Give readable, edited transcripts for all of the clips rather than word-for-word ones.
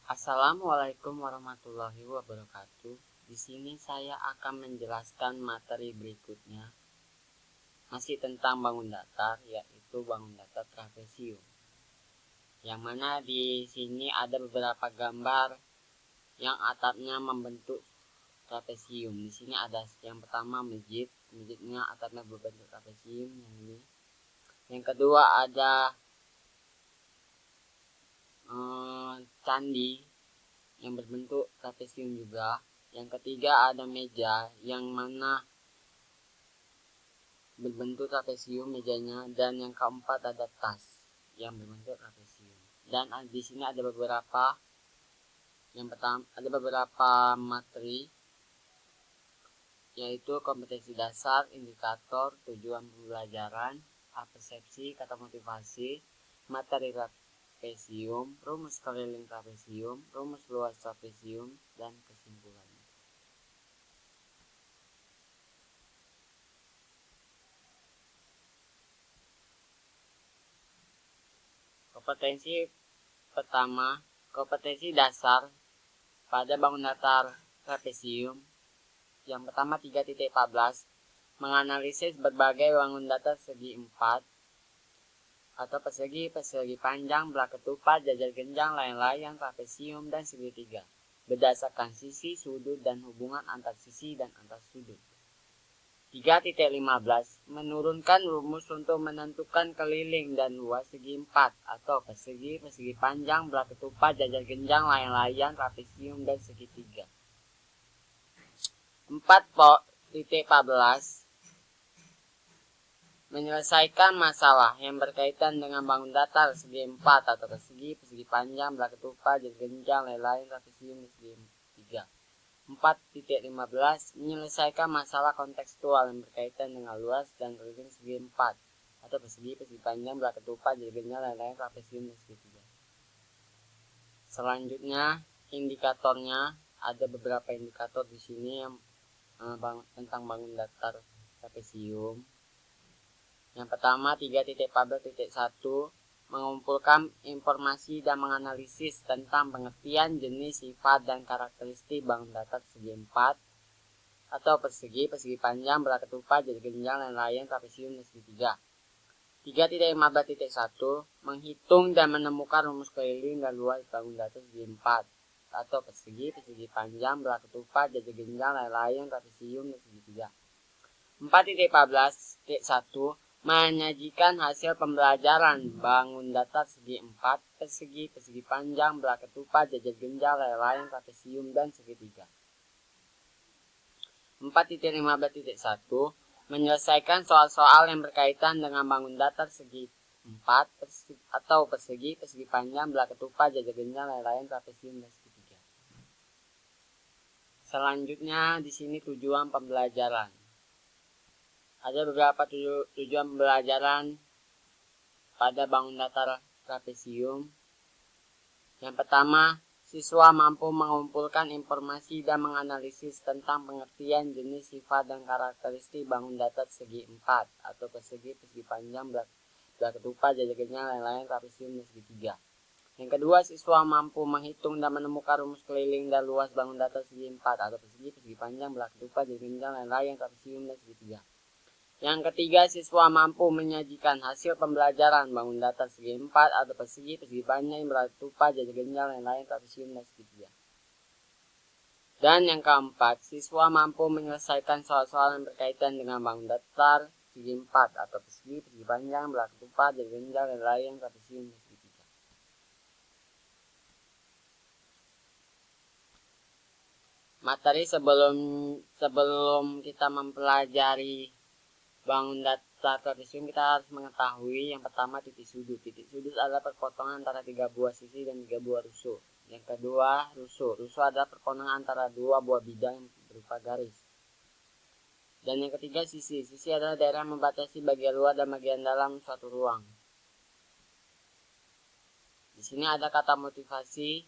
Assalamualaikum warahmatullahi wabarakatuh. Di sini saya akan menjelaskan materi berikutnya, masih tentang bangun datar, yaitu bangun datar trapesium. Yang mana di sini ada beberapa gambar yang atapnya membentuk trapesium. Di sini ada yang pertama masjidnya atapnya berbentuk trapesium yang ini. Yang kedua ada candi yang berbentuk trapesium juga. Yang ketiga ada meja yang mana berbentuk trapesium mejanya, dan yang keempat ada tas yang berbentuk trapesium. Dan di sini ada beberapa materi, yaitu kompetensi dasar, indikator, tujuan pembelajaran, persepsi, kata motivasi, materi trapesium, rumus keliling trapesium, rumus luas trapesium, dan kesimpulan. Kompetensi pertama, kompetensi dasar pada bangun datar trapesium. Yang pertama 3.14, menganalisis berbagai bangun datar segi 4 atau persegi panjang, belah ketupat, jajar genjang, layang-layang, trapesium, dan segitiga berdasarkan sisi, sudut, dan hubungan antar sisi dan antar sudut. 3.15, menurunkan rumus untuk menentukan keliling dan luas segi 4 atau persegi panjang, belah ketupat, jajar genjang, layang-layang, trapesium, dan segitiga. 4.14, menyelesaikan masalah yang berkaitan dengan bangun datar segi 4 atau persegi panjang, belah ketupat, jajar genjang, layang-layang, trapesium, dan segitiga. 4.15, menyelesaikan masalah kontekstual yang berkaitan dengan luas dan keliling segi 4 atau persegi panjang, belah ketupat, jajar genjang, layang-layang, trapesium, dan segitiga. Selanjutnya indikatornya, ada beberapa indikator di sini yang tentang bangun datar trapesium. Yang pertama 3.14.1, mengumpulkan informasi dan menganalisis tentang pengertian, jenis, sifat, dan karakteristik bangun datar segi 4 atau persegi panjang, belah ketupat, jajar genjang, layang-layang, trapesium, dan segitiga. 3.15.1, menghitung dan menemukan rumus keliling dan luas bangun datar segi 4 atau persegi panjang, belah ketupat, jajar genjang, layang-layang, trapesium, dan segitiga. 4.14.1, menyajikan hasil pembelajaran bangun datar segi 4, persegi panjang, belah ketupat, jajar genjang, layang-layang, trapesium, dan segitiga. 4.15.1, menyelesaikan soal-soal yang berkaitan dengan bangun datar segi 4 atau persegi panjang, belah ketupat, jajar genjang, layang-layang, trapesium, dan segitiga. Selanjutnya di sini tujuan pembelajaran. Ada beberapa tujuan pembelajaran pada bangun datar trapesium. Yang pertama, siswa mampu mengumpulkan informasi dan menganalisis tentang pengertian, jenis, sifat, dan karakteristik bangun datar segi 4 atau persegi panjang, belah ketupat, jajar genjang, layang-layang, trapesium, dan segitiga. Yang kedua, siswa mampu menghitung dan menemukan rumus keliling dan luas bangun datar segi 4 atau persegi panjang, belah ketupat, jajar genjang, layang-layang, trapesium, dan segitiga. Yang ketiga, siswa mampu menyajikan hasil pembelajaran bangun datar segi 4 atau persegi panjang, belah ketupat, jajar genjang, layang-layang, trapesium, dan segitiga. Dan yang keempat, siswa mampu menyelesaikan soal-soal yang berkaitan dengan bangun datar segi 4 atau persegi panjang, belah ketupat, jajar genjang, layang-layang, trapesium, dan segitiga. Materi sebelum kita mempelajari bangun datar trapesium, kita harus mengetahui yang pertama titik sudut. Titik sudut adalah perpotongan antara 3 buah sisi dan 3 buah rusuk. Yang kedua, rusuk. Rusuk adalah perpotongan antara 2 buah bidang berupa garis. Dan yang ketiga, sisi. Sisi adalah daerah membatasi bagian luar dan bagian dalam suatu ruang. Di sini ada kata motivasi,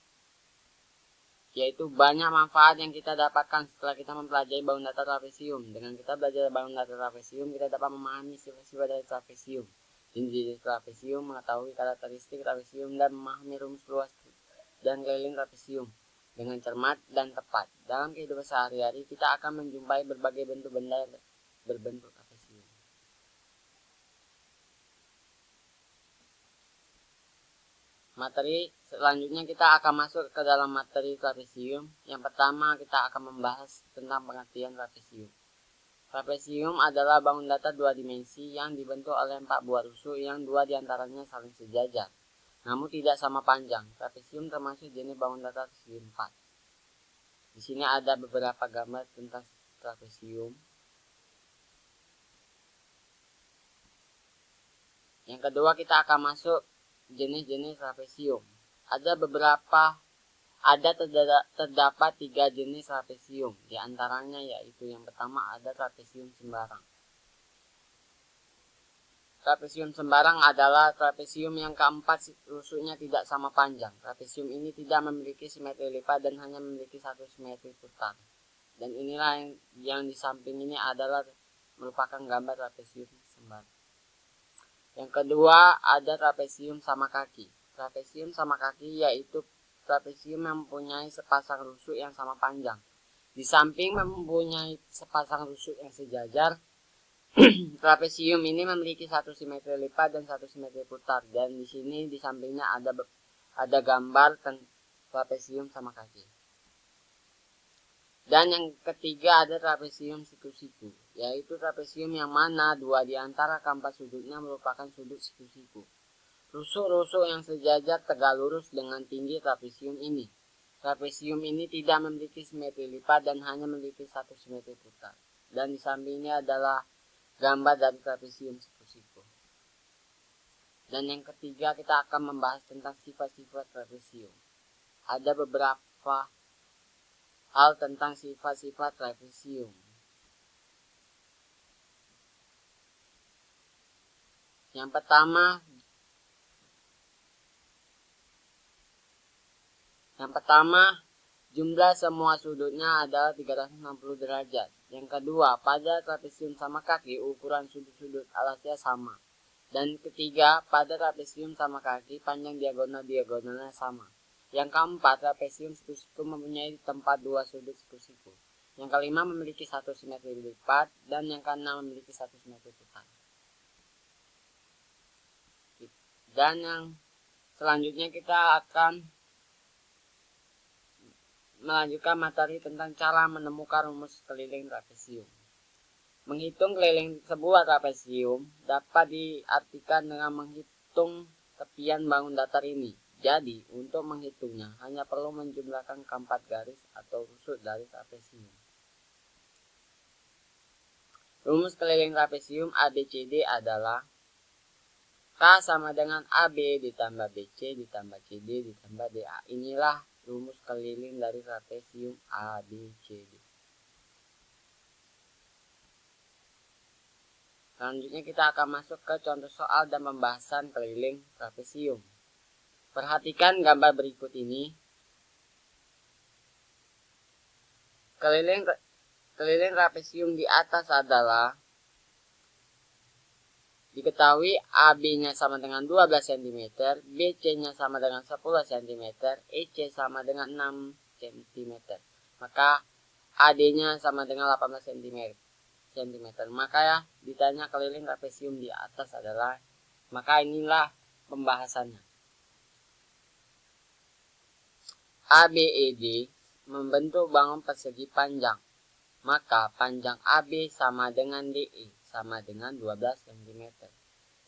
yaitu banyak manfaat yang kita dapatkan setelah kita mempelajari bangun datar trapesium. Dengan kita belajar bangun datar trapesium, kita dapat memahami sifat-sifat dari trapesium, jenis trapesium, mengetahui karakteristik trapesium, dan memahami rumus luas dan keliling trapesium dengan cermat dan tepat. Dalam kehidupan sehari-hari kita akan menjumpai berbagai bentuk benda berbentuk trapesium. Materi selanjutnya kita akan masuk ke dalam materi trapesium. Yang pertama kita akan membahas tentang pengertian trapesium. Trapesium adalah bangun datar 2 dimensi yang dibentuk oleh 4 buah rusuk yang 2 diantaranya saling sejajar, namun tidak sama panjang. Trapesium termasuk jenis bangun datar segi 4. Di sini ada beberapa gambar tentang trapesium. Yang kedua kita akan masuk jenis-jenis trapesium. Terdapat 3 jenis trapesium. Di antaranya yaitu yang pertama ada trapesium sembarang. Trapesium sembarang adalah trapesium yang keempat rusuknya tidak sama panjang. Trapesium ini tidak memiliki simetri lipat dan hanya memiliki satu simetri putar. Dan inilah yang di samping ini adalah merupakan gambar trapesium sembarang. Yang kedua ada trapesium sama kaki. Trapesium sama kaki yaitu trapesium yang mempunyai sepasang rusuk yang sama panjang. Di samping mempunyai sepasang rusuk yang sejajar. Trapesium ini memiliki satu simetri lipat dan satu simetri putar, dan di sini di sampingnya ada gambar trapesium sama kaki. Dan yang ketiga ada trapesium siku-siku, yaitu trapesium yang mana 2 di antara keempat sudutnya merupakan sudut siku-siku. Rusuk-rusuk yang sejajar tegak lurus dengan tinggi trapesium ini. Trapesium ini tidak memiliki simetri lipat dan hanya memiliki satu simetri putar. Dan di sampingnya adalah gambar dari trapesium siku-siku. Dan yang ketiga kita akan membahas tentang sifat-sifat trapesium. Ada beberapa hal tentang sifat-sifat trapesium. Yang pertama, jumlah semua sudutnya adalah 360 derajat. Yang kedua, pada trapesium sama kaki ukuran sudut-sudut alasnya sama. Dan ketiga, pada trapesium sama kaki panjang diagonalnya sama. Yang keempat, trapesium siku-siku mempunyai tempat 2 sudut siku-siku. Yang kelima memiliki satu simetri lipat dan yang keenam memiliki satu simetri putar. Dan yang selanjutnya kita akan melanjutkan materi tentang cara menemukan rumus keliling trapesium. Menghitung keliling sebuah trapesium dapat diartikan dengan menghitung tepian bangun datar ini. Jadi, untuk menghitungnya hanya perlu menjumlahkan keempat garis atau rusuk dari trapesium. Rumus keliling trapesium ABCD adalah K sama dengan AB ditambah BC ditambah CD ditambah DA. Inilah rumus keliling dari trapesium ABCD. Selanjutnya kita akan masuk ke contoh soal dan pembahasan keliling trapesium. Perhatikan gambar berikut ini. Keliling trapesium di atas adalah diketahui AB-nya sama dengan 12 cm, BC-nya sama dengan 10 cm, EC sama dengan 6 cm. Maka AD-nya sama dengan 18 cm. Maka ya ditanya keliling trapesium di atas adalah, maka inilah pembahasannya. ABED membentuk bangun persegi panjang. Maka panjang AB sama dengan DE sama dengan 12 cm.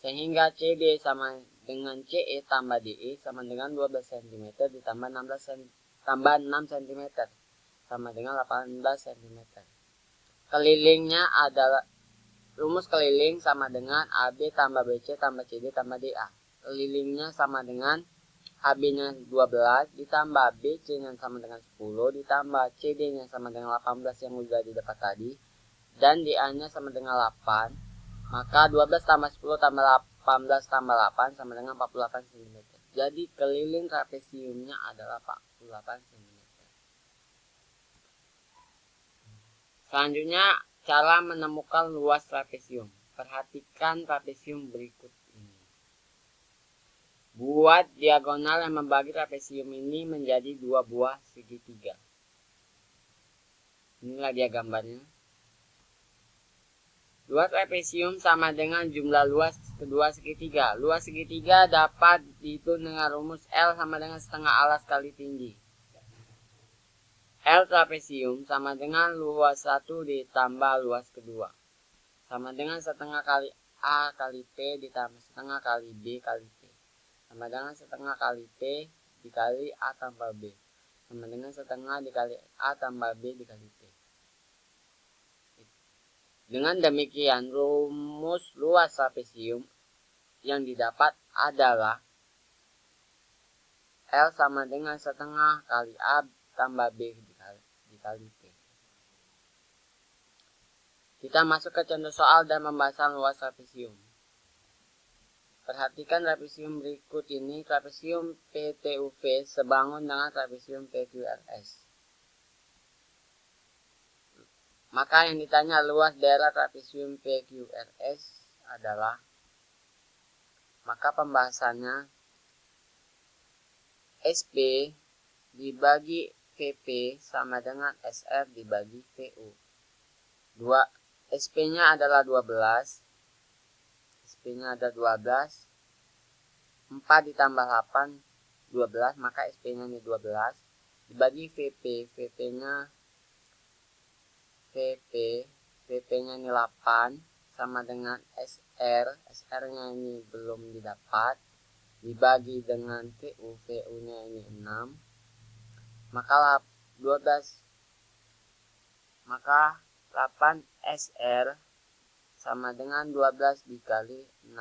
Sehingga CD sama dengan CE tambah DE sama dengan 12 cm ditambah 6 cm sama dengan 18 cm. Kelilingnya adalah rumus keliling sama dengan AB tambah BC tambah CD tambah DA. Kelilingnya sama dengan AB-nya 12 ditambah BC-nya sama dengan 10 ditambah CD-nya sama dengan 18 yang sudah didapat tadi dan DA-nya sama dengan 8. Maka 12 tambah 10 tambah 18 tambah 8 sama dengan 48 cm. Jadi keliling trapesiumnya adalah 48 cm. Selanjutnya cara menemukan luas trapesium. Perhatikan trapesium berikut ini. Buat diagonal yang membagi trapesium ini menjadi dua buah segitiga. Inilah dia gambarnya. Luas trapesium sama dengan jumlah luas kedua segitiga. Luas segitiga dapat dihitung dengan rumus L sama dengan setengah alas kali tinggi. L trapesium sama dengan luas 1 ditambah luas kedua. Sama dengan setengah kali A kali P ditambah setengah kali B kali T. Sama dengan setengah kali T dikali A tambah B. Sama dengan setengah dikali A tambah B dikali T. Dengan demikian, rumus luas trapesium yang didapat adalah L sama dengan setengah kali A tambah B dikali T. Kita masuk ke contoh soal dan pembahasan luas trapesium. Perhatikan trapesium berikut ini. Trapesium PTUV sebangun dengan trapesium PQRS. Maka yang ditanya luas daerah trapesium PQRS adalah, maka pembahasannya SP dibagi VP sama dengan SR dibagi VU. SP-nya adalah 12. SP-nya ada 12. 4 ditambah 8, 12. Maka SP-nya ini 12. Dibagi VP. VP-nya ini 8. Sama dengan SR. SR-nya ini belum didapat. Dibagi dengan VU. VU-nya ini 6. Maka 12. Maka 8 SR sama dengan 12 dikali 6.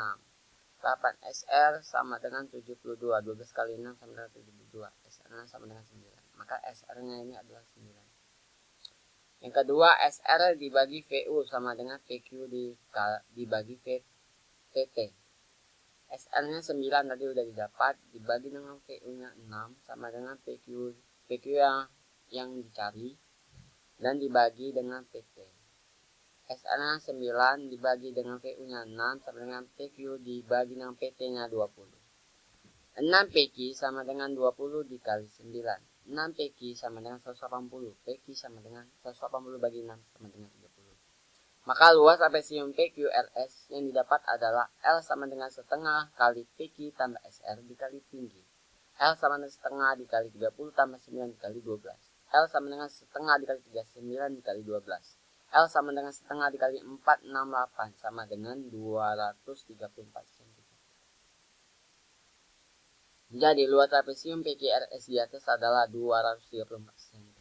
8 SR sama dengan 72. 12 kali 6 sama dengan 72. SR-nya sama dengan 9. Maka SR-nya ini adalah 9. Yang kedua, SR dibagi VU sama dengan VQ dibagi VT. SR-nya 9 tadi udah didapat. Dibagi dengan VU-nya 6 sama dengan VQ yang dicari. Dan dibagi dengan PT. SR-nya 9 dibagi dengan VU-nya 6 sama dengan PQ dibagi dengan PT-nya 20. 6 PQ sama dengan 20 dikali 9. 6 PQ sama dengan 180. PQ sama dengan 180 bagi 6 sama dengan 30. Maka luas trapesium PQRS yang didapat adalah L sama dengan setengah kali PQ tambah SR dikali tinggi. L sama dengan setengah dikali 30 tambah 9 dikali 12. L sama dengan setengah dikali 39 dikali 12. L sama dengan setengah dikali 4, 68 sama dengan 234 cm. Jadi luas trapesium PQRS di atas adalah 234 cm.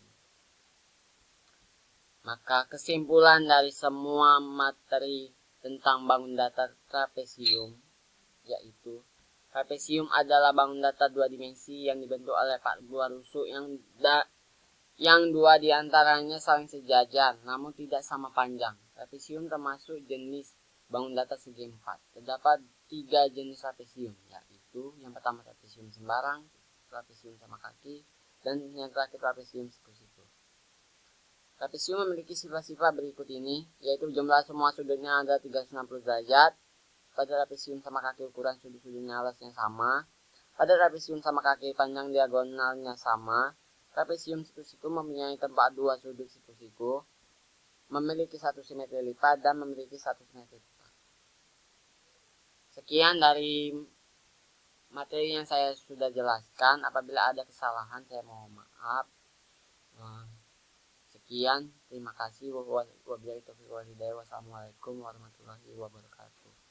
Maka kesimpulan dari semua materi tentang bangun datar trapesium yaitu trapesium adalah bangun datar dua dimensi yang dibentuk oleh 4 buah rusuk yang dua diantaranya saling sejajar namun tidak sama panjang. Trapesium termasuk jenis bangun datar segi 4. Terdapat 3 jenis trapesium, yaitu yang pertama trapesium sembarang, trapesium sama kaki, dan yang terakhir trapesium siku-siku. Trapesium memiliki sifat-sifat berikut ini, yaitu jumlah semua sudutnya ada 360 derajat. Pada trapesium sama kaki ukuran sudut-sudutnya alasnya sama. Pada trapesium sama kaki panjang diagonalnya sama. Trapesium siku-siku mempunyai tempat 2 sudut siku-siku, memiliki 1 simetri lipat dan memiliki 1 simetri lipat. Sekian dari materi yang saya sudah jelaskan. Apabila ada kesalahan saya mohon maaf. Sekian, terima kasih. Wassalamualaikum warahmatullahi wabarakatuh.